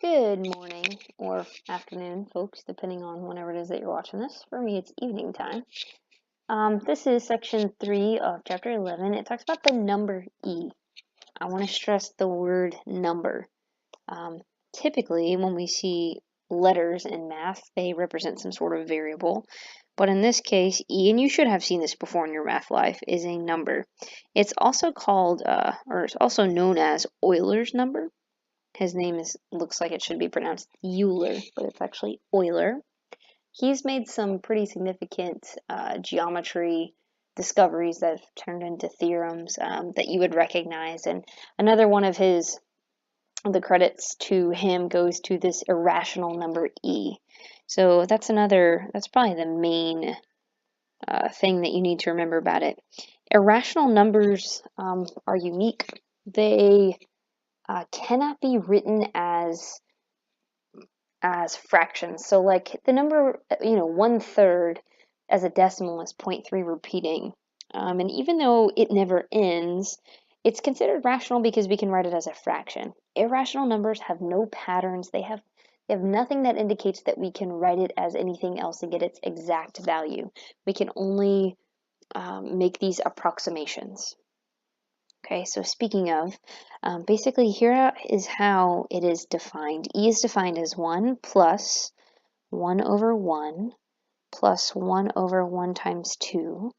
Good morning or afternoon, folks, depending on whenever it is that you're watching this. For me, it's evening time. This is section 3 of chapter 11. It talks about the number e. I want to stress the word number. Typically, when we see letters in math, they represent some sort of variable. But in this case, e, and you should have seen this before in your math life, is a number. It's also called, or it's also known as Euler's number. His name looks like it should be pronounced Euler, but it's actually Euler. He's made some pretty significant geometry discoveries that have turned into theorems that you would recognize. And another one of the credits to him goes to this irrational number e. So that's probably the main thing that you need to remember about it. Irrational numbers are unique. They cannot be written as fractions. So like the number, 1/3 as a decimal is 0.3 repeating. And even though it never ends, it's considered rational because we can write it as a fraction. Irrational numbers have no patterns. They have nothing that indicates that we can write it as anything else and get its exact value. We can only make these approximations. Okay, so speaking of, basically here is how it is defined. E is defined as 1 plus 1 over 1 plus 1 over 1 times 2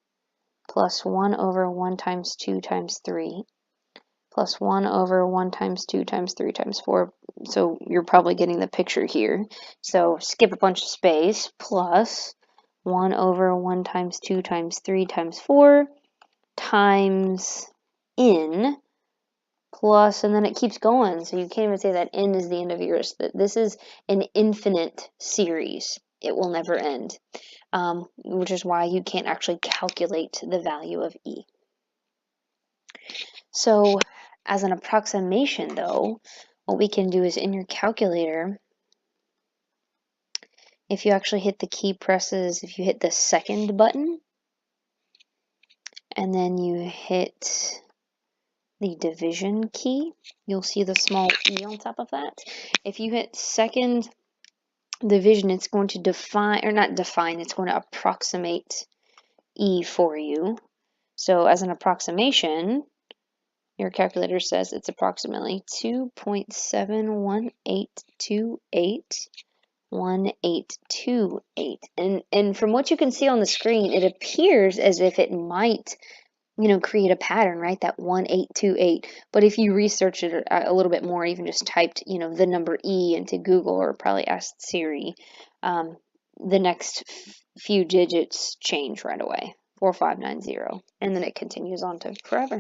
plus 1 over 1 times 2 times 3 plus 1 over 1 times 2 times 3 times 4. So you're probably getting the picture here. So skip a bunch of space plus 1 over 1 times 2 times 3 times 4 times n plus, and then it keeps going. So you can't even say that n is the end of yours. This is an infinite series. It will never end, which is why you can't actually calculate the value of e. So as an approximation, though, what we can do is in your calculator, if you actually hit the key presses, if you hit the second button, and then you hit the division key, you'll see the small e on top of that. If you hit second division, it's going to define, or not define, it's going to approximate e for you. So as an approximation, your calculator says it's approximately 2.7118281828. And from what you can see on the screen, it appears as if it might create a pattern, right? That 1828. But if you research it a little bit more, even just typed, the number E into Google or probably asked Siri, the next few digits change right away, 4590, and then it continues on to forever.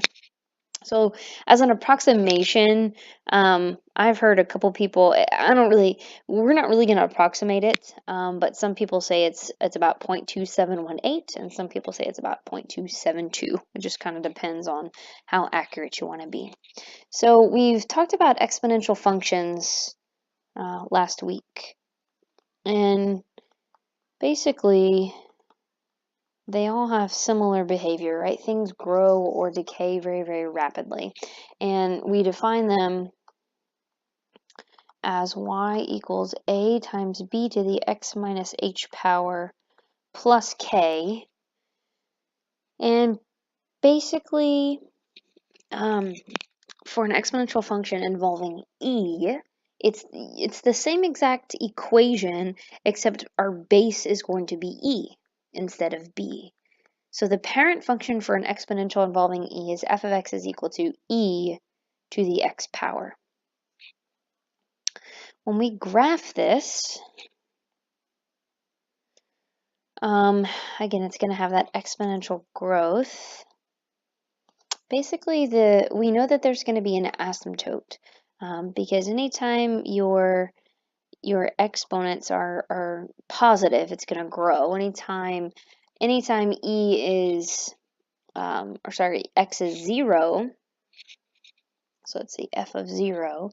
So as an approximation, I've heard a couple people, we're not really going to approximate it, but some people say it's about 0.2718, and some people say it's about 0.272. It just kind of depends on how accurate you want to be. So we've talked about exponential functions last week, and basically they all have similar behavior, right? Things grow or decay very, very rapidly. And we define them as y equals a times b to the x minus h power plus k. And basically, for an exponential function involving e, it's the same exact equation, except our base is going to be e instead of b. So the parent function for an exponential involving e is f of x is equal to e to the x power. When we graph this, again, it's going to have that exponential growth. Basically, we know that there's going to be an asymptote, because anytime your exponents are positive, it's going to grow. Anytime e is, x is 0, so let's see, f of 0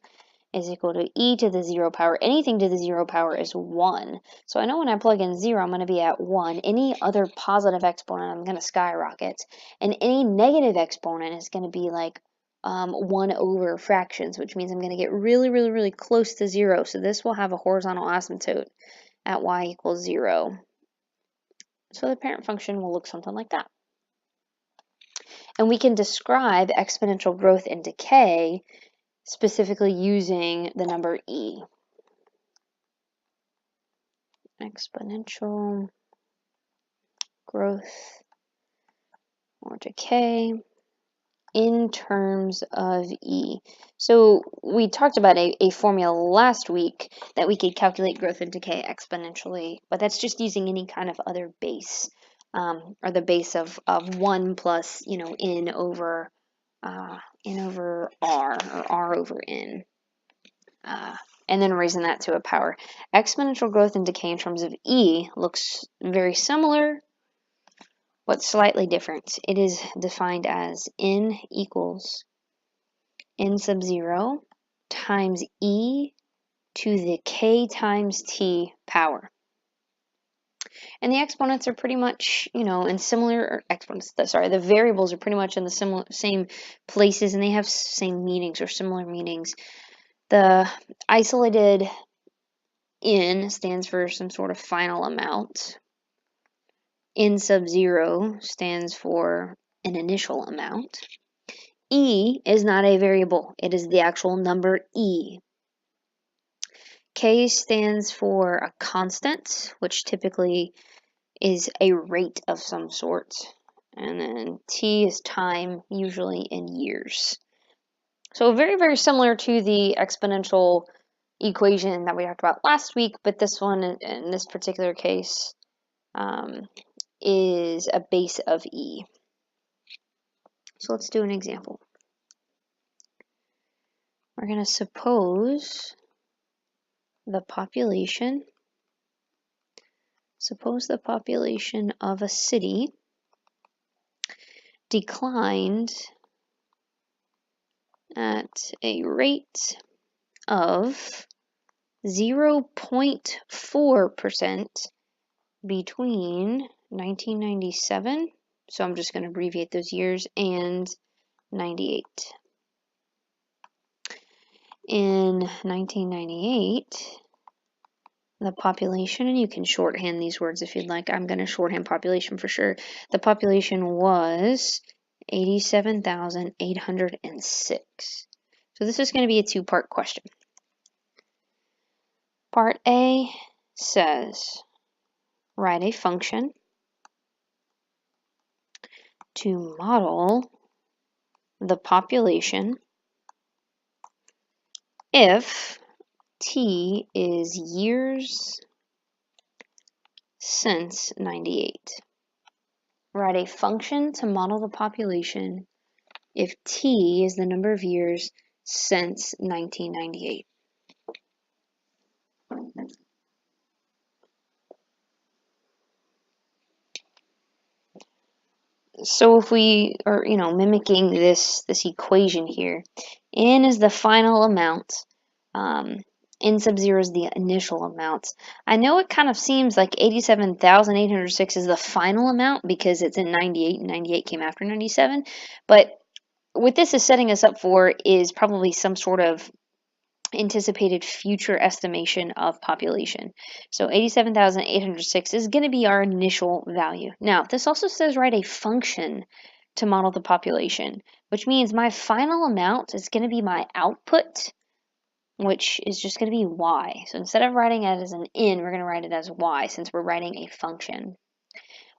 is equal to e to the 0 power. Anything to the 0 power is 1. So I know when I plug in 0, I'm going to be at 1. Any other positive exponent, I'm going to skyrocket. And any negative exponent is going to be like 1 over fractions, which means I'm going to get really, really, really close to 0. So this will have a horizontal asymptote at y equals 0. So the parent function will look something like that. And we can describe exponential growth and decay specifically using the number e. Exponential growth or decay in terms of e. So we talked about a formula last week that we could calculate growth and decay exponentially, but that's just using any kind of other base, or the base of 1 plus, n over r, or r over n. And then raising that to a power. Exponential growth and decay in terms of e looks very similar, but slightly different. It is defined as n equals n sub 0 times e to the k times t power. And the exponents are pretty much, in similar, the variables are pretty much in the same places, and they have same meanings or similar meanings. The isolated n stands for some sort of final amount. N sub 0 stands for an initial amount. E is not a variable. It is the actual number e. K stands for a constant, which typically is a rate of some sort. And then T is time, usually in years. So very, very similar to the exponential equation that we talked about last week, but this one, in this particular case, is a base of e. So let's do an example. We're going to suppose the population of a city declined at a rate of 0.4% between 1997, so I'm just going to abbreviate those years, and 98. In 1998, the population, and you can shorthand these words if you'd like. I'm going to shorthand population for sure. The population was 87,806. So this is going to be a two-part question. Part A says, write a function to model the population if T is years since 98. Write a function to model the population if T is the number of years since 1998. So if we are, mimicking this equation here, n is the final amount, n sub 0 is the initial amount. I know it kind of seems like 87,806 is the final amount because it's in 98, and 98 came after 97, but what this is setting us up for is probably some sort of anticipated future estimation of population. So 87,806 is going to be our initial value. Now, this also says write a function to model the population, which means my final amount is going to be my output, which is just going to be y. So instead of writing it as an n, we're going to write it as y since we're writing a function.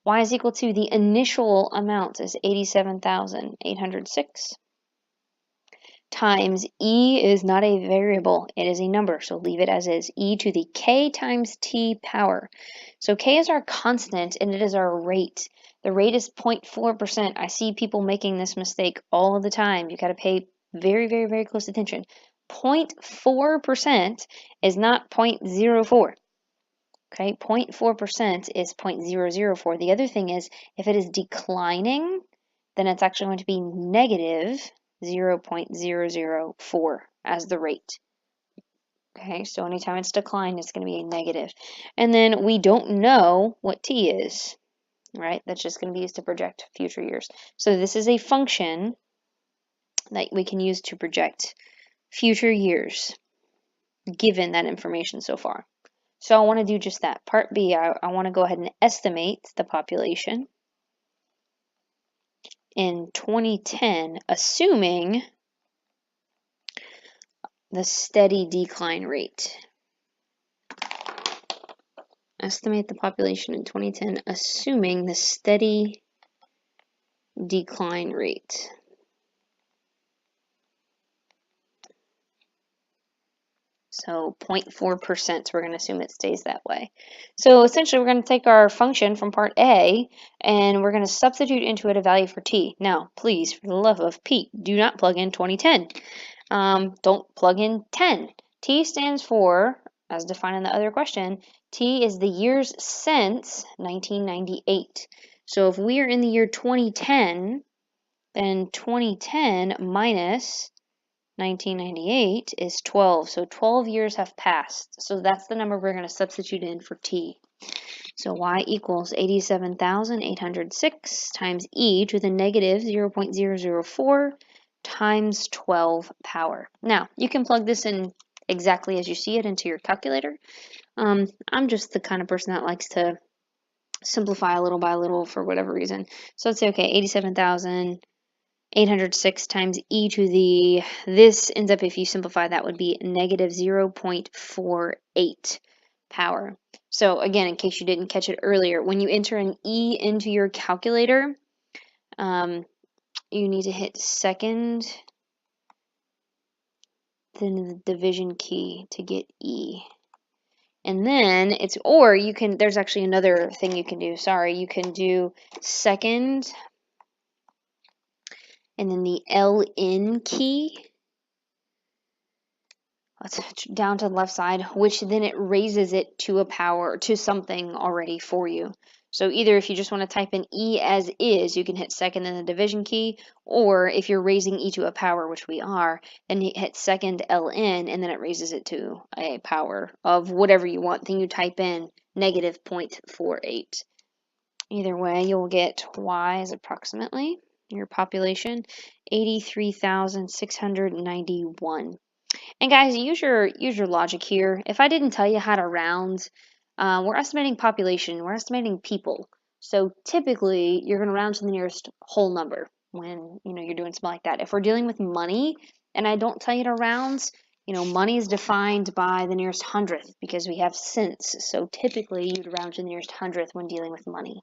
Y is equal to the initial amount is 87,806. Times e is not a variable, it is a number, so leave it as is, e to the k times t power. So k is our constant and it is our rate. The rate is 0.4%. I see people making this mistake all the time. You got to pay very, very, very close attention. 0.4% is not 0.04. Okay, 0.4% is 0.004. The other thing is, if it is declining, then it's actually going to be negative 0.004 as the rate. Okay, so anytime it's declined, it's going to be a negative. And then we don't know what t is, right? That's just going to be used to project future years. So this is a function that we can use to project future years, given that information so far. So I want to do just that. Part B, I want to go ahead and estimate the population in 2010, assuming the steady decline rate. Estimate the population in 2010, assuming the steady decline rate. So 0.4%, we're going to assume it stays that way. So essentially, we're going to take our function from part A, and we're going to substitute into it a value for t. Now, please, for the love of Pete, do not plug in 2010. Don't plug in 10. T stands for, as defined in the other question, T is the years since 1998. So if we are in the year 2010, then 2010 minus 1998 is 12. So 12 years have passed. So that's the number we're going to substitute in for T. So Y equals 87,806 times E to the negative 0.004 times 12 power. Now, you can plug this in exactly as you see it into your calculator. I'm just the kind of person that likes to simplify a little by little for whatever reason. So let's say, okay, 87,806 times e to the, this ends up, if you simplify, that would be negative 0.48 power. So again, in case you didn't catch it earlier, when you enter an e into your calculator, you need to hit second, then the division key to get e. And then it's, or you can, there's actually another thing you can do. Sorry, you can do second and then the LN key. Let's down to the left side, which then it raises it to a power, to something already for you. So either if you just want to type in E as is, you can hit second and the division key, or if you're raising E to a power, which we are, then you hit second LN, and then it raises it to a power of whatever you want. Then you type in negative 0.48. Either way, you'll get Y is approximately your population, 83,691. And guys, use your logic here. If I didn't tell you how to round, we're estimating population, we're estimating people. So typically, you're going to round to the nearest whole number when you're doing something like that. If we're dealing with money, and I don't tell you to round, money is defined by the nearest hundredth because we have cents. So typically, you'd round to the nearest hundredth when dealing with money.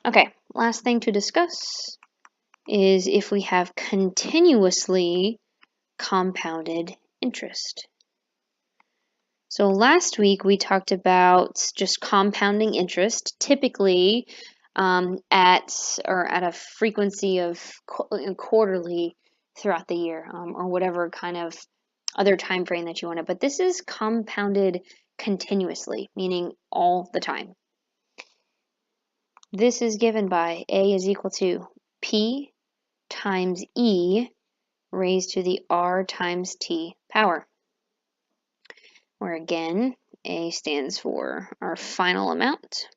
Okay, last thing to discuss is if we have continuously compounded interest. So last week we talked about just compounding interest, typically at a frequency of quarterly throughout the year, or whatever kind of other time frame that you want. But this is compounded continuously, meaning all the time. This is given by A is equal to P times E raised to the R times T power, where again, A stands for our final amount,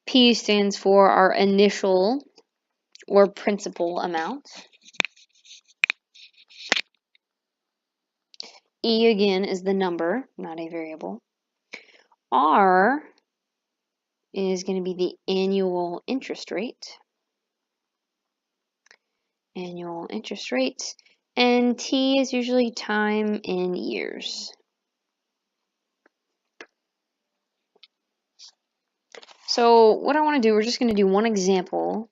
P stands for our initial or principal amount, E again is the number, not a variable, R is going to be the annual interest rate, and T is usually time in years. So what I want to do, we're just going to do one example,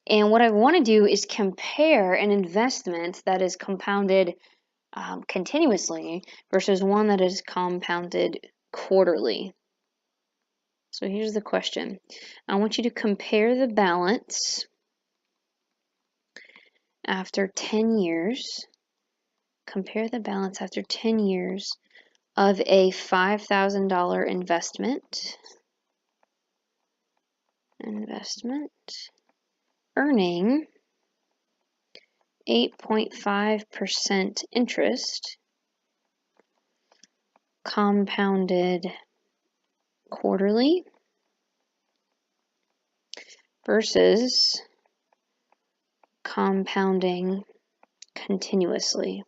and what I want to do is compare an investment that is compounded continuously versus one that is compounded quarterly. So here's the question. I want you to compare the balance after 10 years. Compare the balance after 10 years of a $5,000 investment earning 8.5% interest compounded quarterly versus compounding continuously.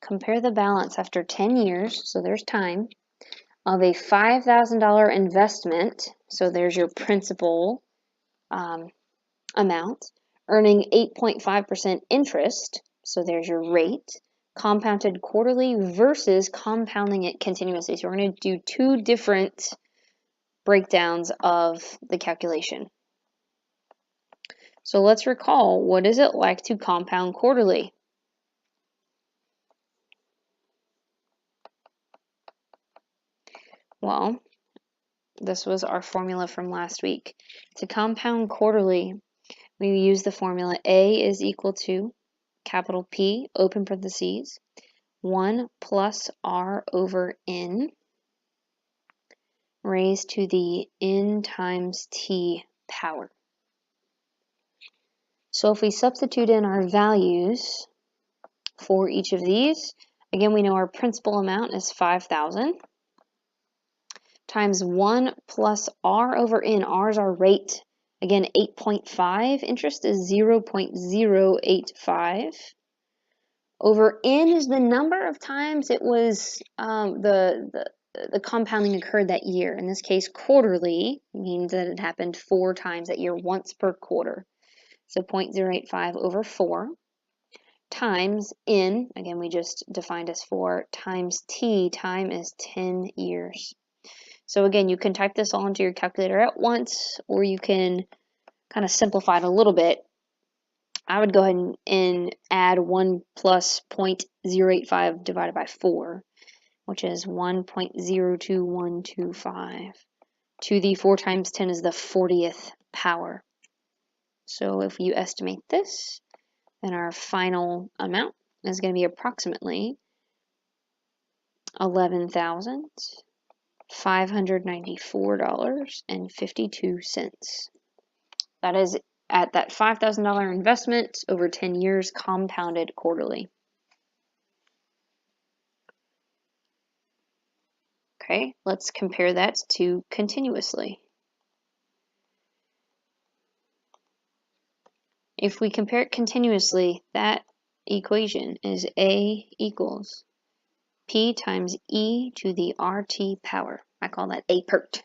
Compare the balance after 10 years, so there's time, of a $5,000 investment, so there's your principal amount, earning 8.5% interest, so there's your rate, compounded quarterly versus compounding it continuously. So we're going to do two different breakdowns of the calculation. So let's recall, what is it like to compound quarterly? Well, this was our formula from last week. To compound quarterly, we use the formula A is equal to capital P, open parentheses, 1 plus R over N raised to the N times T power. So if we substitute in our values for each of these, again, we know our principal amount is 5,000 times 1 plus R over N. R is our rate. Again, 8.5. Interest is 0.085. Over N is the number of times it was the compounding occurred that year. In this case, quarterly means that it happened 4 times that year, once per quarter. So 0.085 over 4 times N, again, we just defined as 4, times T, time is 10 years. So again, you can type this all into your calculator at once, or you can kind of simplify it a little bit. I would go ahead and add 1 plus 0.085 divided by 4, which is 1.02125. To the 4 times 10 is the 40th power. So if you estimate this, then our final amount is going to be approximately $11,594.52. That is at that $5,000 investment over 10 years, compounded quarterly. Okay, let's compare that to continuously. If we compare it continuously, that equation is A equals P times E to the RT power. I call that A PERT.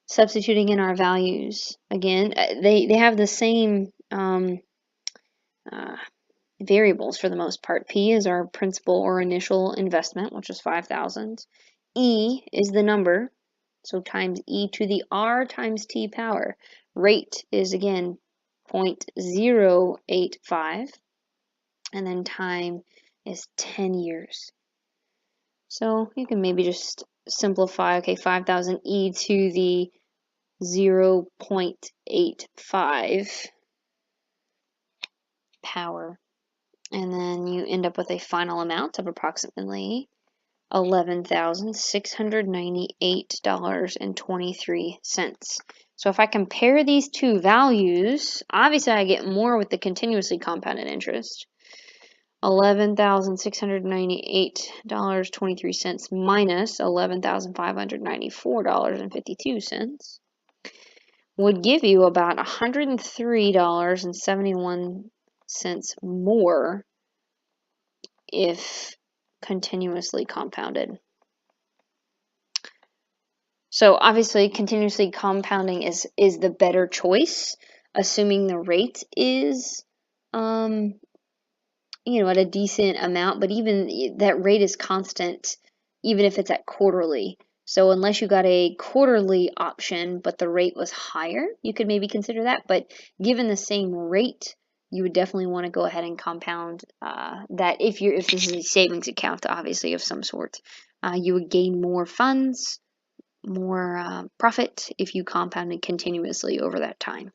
Substituting in our values, again, they have the same variables for the most part. P is our principal or initial investment, which is 5,000. E is the number, so times E to the R times T power. Rate is, again, 0.085, and then time is 10 years. So you can maybe just simplify, okay, 5,000 e to the 0.85 power, and then you end up with a final amount of approximately $11,698.23. So if I compare these two values, obviously I get more with the continuously compounded interest. $11,698.23 minus $11,594.52 would give you about $103.71 more if continuously compounded. So obviously continuously compounding is the better choice, assuming the rate is at a decent amount, but even that rate is constant even if it's at quarterly. So unless you got a quarterly option but the rate was higher, you could maybe consider that. But given the same rate, you would definitely want to go ahead and compound that. If this is a savings account, obviously, of some sort, you would gain more funds, more profit if you compounded continuously over that time.